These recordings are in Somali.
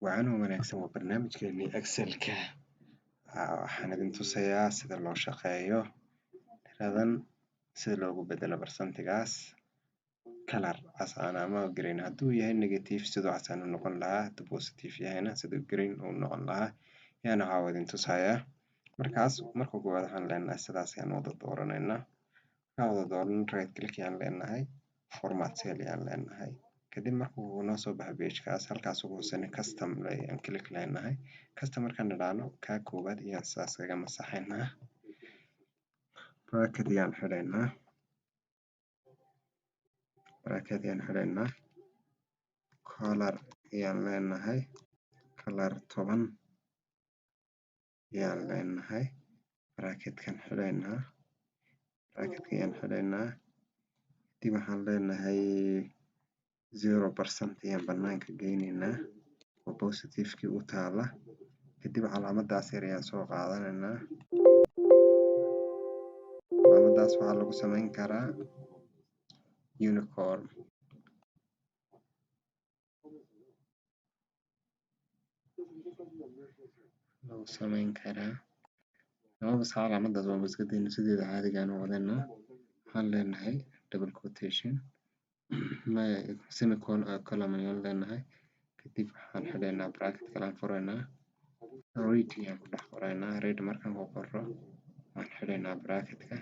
Waxaan wanaagsan waa barnaamijkeeni Excelka. Waxaan idin tusayaa sida loo shaqeeyo tiradan, sida loogu bedelo percentigaas color casaan ama green. Hadduu yahay negative sidoo casaan u noqon lahaa, hadduu positive yahayna sidoo green u noqon lahaa. Yaana waxaa idin tusayaa. Marka koowaad waxaan leenahay sidaas ayaan wada dooranaynaa. Waxaan wada dooran right click ayaan leenahay, format cell ayaan leenahay. Kadib markuu noo soo baxo page-kaas halkaas ugu hooseeya custom ayaan click leenahay. Custom markaan nidhaahno ka koowaad ayaan saas kaga masaxaynaa. Bracket ayaan xidhaynaa. Color ayaan leenahay, color 10 ayaan leenahay. Bracket-kan xidhaynaa. Kadib waxaan leenahay 0% ayaan banaanka geynaynaa oo positive-kii u taala. Kadib calaamadaas yar ayaan soo qaadanaynaa. Calaamadaas waxaa lagu samayn karaa unicorn. Calaamadaas waa maskaxdeena sideeda caadiga ah wadaynaa. Waxaan leenahay double quotation semicolon ayaan leenahay. Kadib waxaan xidhaynaa bracket kale furaynaa. Read ayaan ku dhex qoraynaa. Read markaan ku qorro waxaan xidhaynaa bracket-ka.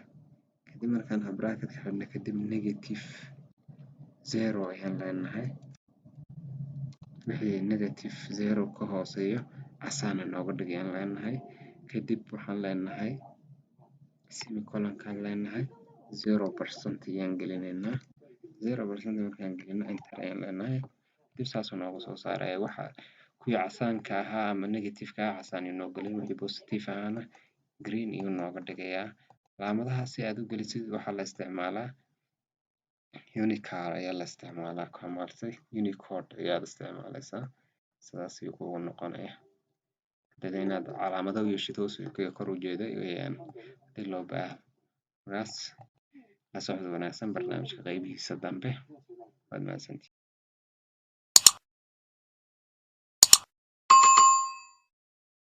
Kadib markaan bracket-ka xidhno kadib negative 0 ayaan leenahay. Wixii negative 0 ka hooseeyo casaan nooga dhig ayaan leenahay. Kadib waxaan leenahay semicolon-kaan leenahay 0% ayaan gelinaynaa. 0% markaan gelino enter ayaan leenahay. Dib saas noogu soo saaraya waxa kuwii casaanka ahaa ama negative-ka casaan inoo gelin, wixii positive ahaana green iyo nooga dhigayaa. Calaamadaha si aad u gelisid waxaa la isticmaalaa unicode ayaa la isticmaalaa. Unicode ayaad isticmaalaysaa. Sidaas ayuu kugu noqonayaa. Inaad calaamado u yeeshid hoos iyo kor u jeeda ayaan hadii loo baahan. Markaas la socdo wanaagsan barnaamijka qaybihiisa dambe. Waad mahadsantihiin.